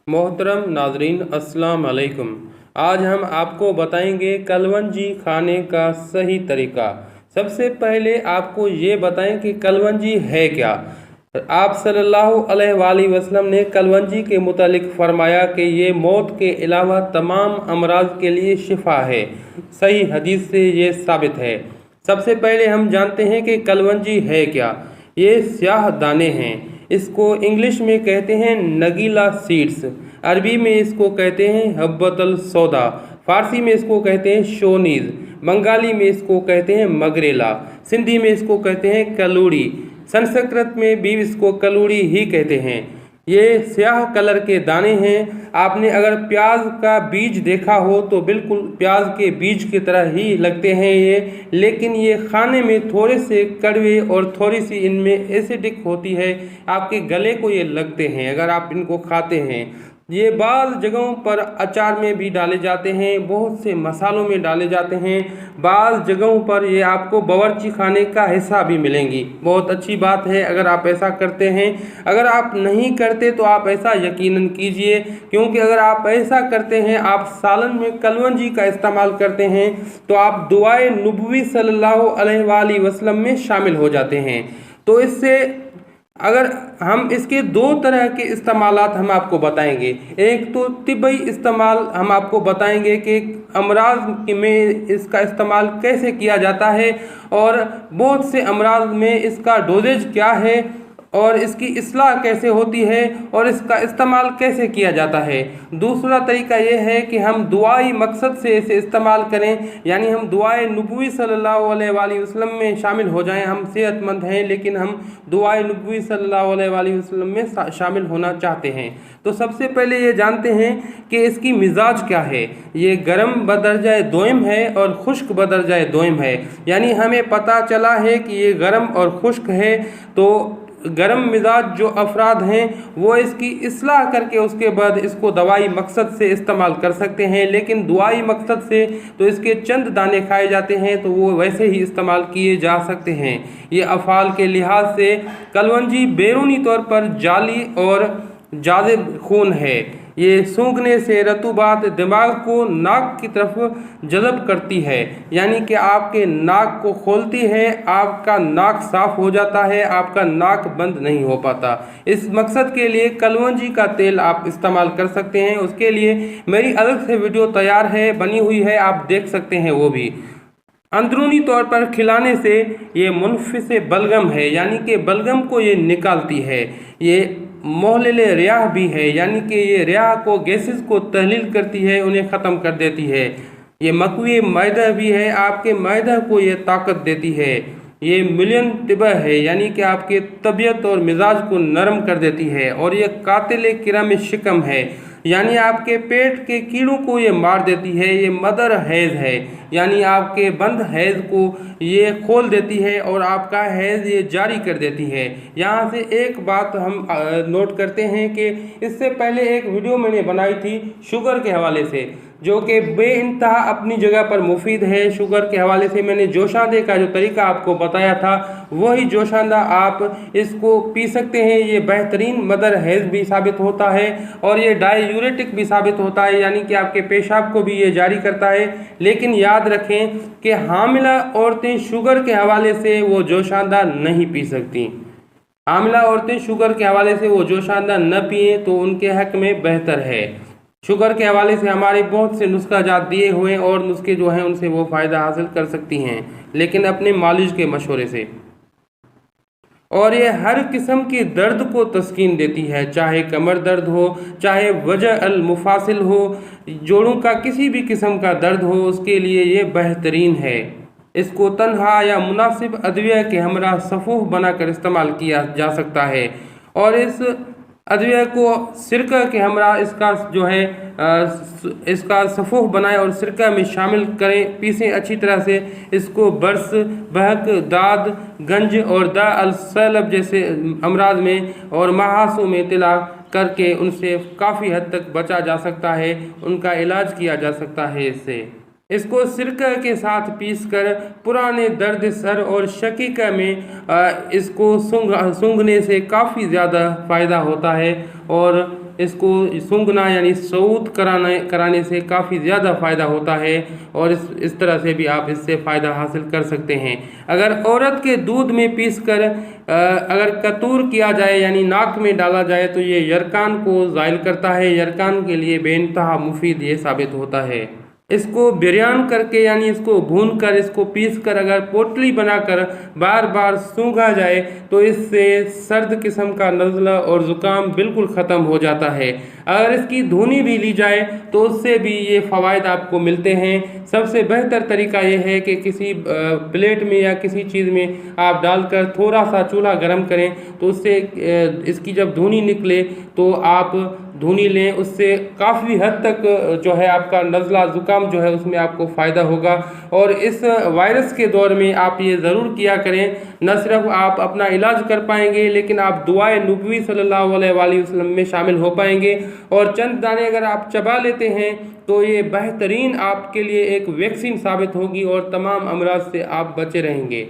मोहतरम नाजरीन अस्सलाम वालेकुम। आज हम आपको बताएंगे कलवंजी खाने का सही तरीका। सबसे पहले आपको ये बताएं कि कलवंजी है क्या। आप सल्लल्लाहु अलैहि वसल्लम ने कलवंजी के मुतालिक फरमाया कि ये मौत के अलावा तमाम अमराज के लिए शिफा है। सही हदीस से ये साबित है। सबसे पहले हम जानते हैं कि कलवंजी है क्या। ये स्याह दाने हैं। इसको इंग्लिश में कहते हैं नगीला सीड्स, अरबी में इसको कहते हैं हब्बतल सौदा, फारसी में इसको कहते हैं शोनीज, बंगाली में इसको कहते हैं मगरेला, सिंधी में इसको कहते हैं कलूड़ी, संस्कृत में भी इसको कलूड़ी ही कहते हैं। ये स्याह कलर के दाने हैं। आपने अगर प्याज का बीज देखा हो तो बिल्कुल प्याज के बीज की तरह ही लगते हैं ये, लेकिन ये खाने में थोड़े से कड़वे और थोड़ी सी इनमें एसिडिक होती है। आपके गले को ये लगते हैं अगर आप इनको खाते हैं। ये बाज़ जगहों पर अचार में भी डाले जाते हैं, बहुत से मसालों में डाले जाते हैं। बाज़ जगहों पर ये आपको बावर्ची खाने का हिस्सा भी मिलेंगी। बहुत अच्छी बात है अगर आप ऐसा करते हैं। अगर आप नहीं करते तो आप ऐसा यकीनन कीजिए, क्योंकि अगर आप ऐसा करते हैं, आप सालन में कलवंजी का इस्तेमाल करते हैं, तो आप दुआए नबवी सल्लल्लाहु अलैहि वसल्लम में शामिल हो जाते हैं। तो इससे अगर हम इसके दो तरह के इस्तेमालात हम आपको बताएंगे। एक तो तिब्बी इस्तेमाल हम आपको बताएंगे कि अमराज में इसका इस्तेमाल कैसे किया जाता है और बहुत से अमराज में इसका डोजेज क्या है और इसकी इस्लाह कैसे होती है और इसका इस्तेमाल कैसे किया जाता है। दूसरा तरीका यह है कि हम दुआई मकसद से इसे इस्तेमाल करें, यानी हम दुआए नबवी सल्लल्लाहु अलैहि वसल्लम में शामिल हो जाएं। हम सेहतमंद हैं लेकिन हम दुआए नबवी सल्लल्लाहु अलैहि वसल्लम में शामिल होना चाहते हैं। तो सबसे पहले ये जानते हैं कि इसकी मिजाज क्या है। ये गर्म बदरजाए दोयम है और खुश्क बदरजाए दोयम है, यानी हमें पता चला है कि ये गर्म और खुश्क है। तो गर्म मिजाज जो अफराद हैं वो इसकी इस्लाह करके उसके बाद इसको दवाई मकसद से इस्तेमाल कर सकते हैं, लेकिन दुआई मकसद से तो इसके चंद दाने खाए जाते हैं, तो वो वैसे ही इस्तेमाल किए जा सकते हैं। ये अफ़ाल के लिहाज से कलवंजी बैरूनी तौर पर जाली और जाज़िब खून है। ये सूंघने से रतूबात दिमाग को नाक की तरफ जज़ब करती है, यानी कि आपके नाक को खोलती है, आपका नाक साफ हो जाता है, आपका नाक बंद नहीं हो पाता। इस मकसद के लिए कलवंजी का तेल आप इस्तेमाल कर सकते हैं। उसके लिए मेरी अलग से वीडियो तैयार है, बनी हुई है, आप देख सकते हैं वो भी। अंदरूनी तौर पर खिलाने से ये मुनफिस बलगम है, यानी कि बलगम को ये निकालती है। ये मोहलिल रियाह भी है, यानी कि ये रियाह को गैसेस को तहलील करती है, उन्हें ख़त्म कर देती है। ये मकवी मैदा भी है, आपके मैदा को ये ताकत देती है। ये मिलियन तिबा है, यानी कि आपके तबीयत और मिजाज को नरम कर देती है। और ये कातिल किरम शिकम है, यानी आपके पेट के कीड़ों को ये मार देती है। ये मदर हैज़ है, यानी आपके बंद हैज़ को ये खोल देती है और आपका हैज़ ये जारी कर देती है। यहाँ से एक बात हम नोट करते हैं कि इससे पहले एक वीडियो मैंने बनाई थी शुगर के हवाले से, जो कि बेइंतहा अपनी जगह पर मुफीद है। शुगर के हवाले से मैंने जोशांदे का जो तरीका आपको बताया था, वही जोशांदा आप इसको पी सकते हैं। ये बेहतरीन मदर हैज़ भी साबित होता है और ये डाययूरेटिक भी साबित होता है, यानी कि आपके पेशाब को भी ये जारी करता है। लेकिन याद रखें कि हामिला औरतें शुगर के हवाले से वो जोशांदा नहीं पी सकती। हामिला औरतें शुगर के हवाले से वो जोशांदा न पिए तो उनके हक में बेहतर है। शुगर के हवाले से हमारे बहुत से नुस्खा जात दिए हुए और नुस्खे जो हैं उनसे वो फ़ायदा हासिल कर सकती हैं, लेकिन अपने मालिज के मशवरे से। और ये हर किस्म के दर्द को तस्कीन देती है, चाहे कमर दर्द हो, चाहे वजह अल मुफासिल हो, जोड़ों का किसी भी किस्म का दर्द हो, उसके लिए ये बेहतरीन है। इसको तन्हा या मुनासिब अदविया के हमरा सफ़ूह बनाकर इस्तेमाल किया जा सकता है। और इस अदविया को सिरका के हमरा इसका जो है इसका सफ़ूह बनाएं और सिरका में शामिल करें, पीसें अच्छी तरह से। इसको बर्स, बहक, दाद, गंज और दा अल सैलब जैसे अमराज में और महासों में तिला करके उनसे काफ़ी हद तक बचा जा सकता है, उनका इलाज किया जा सकता है। इसको सिरका के साथ पीसकर पुराने दर्द सर और शकीका में इसको सूंघने से काफ़ी ज़्यादा फ़ायदा होता है और इसको सूंघना यानी सऊद कराने से काफ़ी ज़्यादा फ़ायदा होता है और इस तरह से भी आप इससे फ़ायदा हासिल कर सकते हैं। अगर औरत के दूध में पीसकर अगर कतूर किया जाए यानी नाक में डाला जाए तो ये यरकान को ज़ाइल करता है। यरकान के लिए बेइंतहा मुफीद ये साबित होता है। इसको बिरयान करके यानी इसको भून कर इसको पीस कर अगर पोटली बनाकर बार बार सूंघा जाए तो इससे सर्द किस्म का नज़ला और ज़ुकाम बिल्कुल ख़त्म हो जाता है। अगर इसकी धुनी भी ली जाए तो उससे भी ये फ़वाइद आपको मिलते हैं। सबसे बेहतर तरीका ये है कि किसी प्लेट में या किसी चीज़ में आप डालकर थोड़ा सा चूल्हा गर्म करें तो उससे इसकी जब धुनी निकले तो आप धुनी लें, उससे काफ़ी हद तक जो है आपका नज़ला ज़ुकाम जो है उसमें आपको फ़ायदा होगा। और इस वायरस के दौर में आप ये ज़रूर किया करें, न सिर्फ आप अपना इलाज कर पाएंगे लेकिन आप दुआए नबवी सल्लल्लाहु अलैहि वसल्लम में शामिल हो पाएंगे। और चंद दाने अगर आप चबा लेते हैं तो ये बेहतरीन आपके लिए एक वैक्सीन साबित होगी और तमाम अमराज से आप बचे रहेंगे।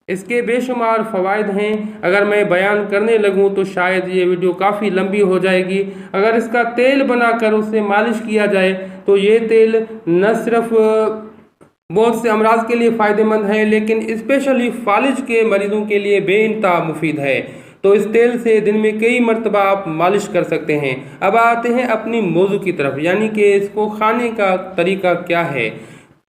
इसके बेशुमार फ़वाइद हैं, अगर मैं बयान करने लगूं तो शायद ये वीडियो काफ़ी लंबी हो जाएगी। अगर इसका तेल बनाकर उससे मालिश किया जाए तो ये तेल न सिर्फ बहुत से अमराज के लिए फ़ायदेमंद है लेकिन स्पेशली फालिज के मरीज़ों के लिए बेइंतहा मुफीद है। तो इस तेल से दिन में कई मरतबा आप मालिश कर सकते हैं। अब आते हैं अपनी मौजू की तरफ, यानी कि इसको खाने का तरीका क्या है।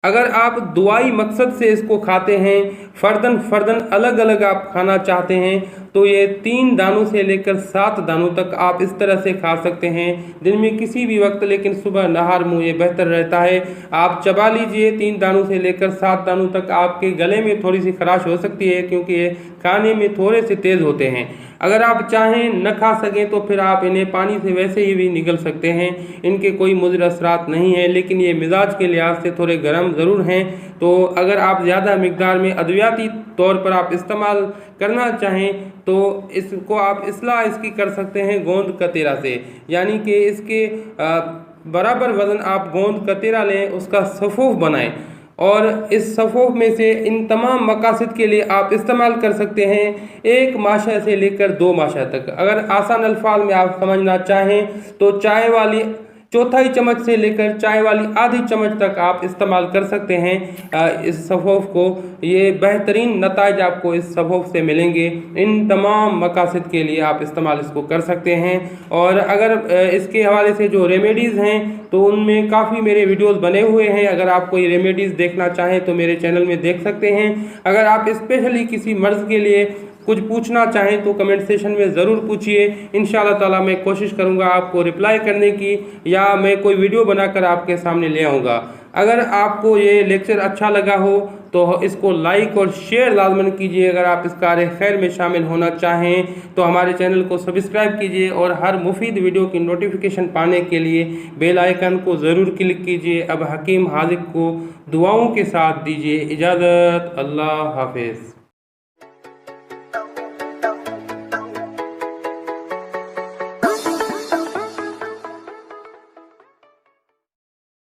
अगर आप दुआई मकसद से इसको खाते हैं, फ़र्दन अलग अलग आप खाना चाहते हैं तो ये 3 दानों से लेकर 7 दानों तक आप इस तरह से खा सकते हैं दिन में किसी भी वक्त, लेकिन सुबह नहार मुँह ये बेहतर रहता है। आप चबा लीजिए 3 दानों से लेकर 7 दानों तक। आपके गले में थोड़ी सी खराश हो सकती है क्योंकि ये खाने में थोड़े से तेज़ होते हैं। अगर आप चाहें न खा सकें तो फिर आप इन्हें पानी से वैसे ही भी निगल सकते हैं, इनके कोई मुज़र असरात नहीं है, लेकिन ये मिजाज के लिहाज से थोड़े गर्म ज़रूर हैं। तो अगर आप ज़्यादा मिकदार में अद्वियाती तौर पर आप इस्तेमाल करना चाहें तो इसको आप इसलाह इसकी कर सकते हैं गोंद कतीरा से, यानी कि इसके बराबर वज़न आप गोंद कतीरा लें, उसका सफ़ूफ बनाएं और इस सफ़ूफ में से इन तमाम मकासद के लिए आप इस्तेमाल कर सकते हैं 1 माशा से लेकर 2 माशा तक। अगर आसान अल्फाज में आप समझना चाहें तो चाय वाली 1/4 चम्मच से लेकर चाय वाली आधी चम्मच तक आप इस्तेमाल कर सकते हैं इस सफ़ूफ को। ये बेहतरीन नताइज आपको इस सफ़ूफ से मिलेंगे। इन तमाम मकासद के लिए आप इस्तेमाल इसको कर सकते हैं। और अगर इसके हवाले से जो रेमेडीज़ हैं तो उनमें काफ़ी मेरे वीडियोस बने हुए हैं, अगर आप कोई रेमेडीज़ देखना चाहें तो मेरे चैनल में देख सकते हैं। अगर आप स्पेशली किसी मर्ज़ के लिए कुछ पूछना चाहें तो कमेंट सेशन में ज़रूर पूछिए। इंशाअल्लाह ताला मैं कोशिश करूंगा आपको रिप्लाई करने की, या मैं कोई वीडियो बनाकर आपके सामने ले आऊँगा। अगर आपको ये लेक्चर अच्छा लगा हो तो इसको लाइक और शेयर लाजमन कीजिए। अगर आप इस कार्य खैर में शामिल होना चाहें तो हमारे चैनल को सब्सक्राइब कीजिए और हर मुफीद वीडियो की नोटिफिकेशन पाने के लिए बेल आइकन को ज़रूर क्लिक कीजिए। अब हकीम हाजिक को दुआओं के साथ दीजिए इजाज़त। अल्लाह हाफिज़।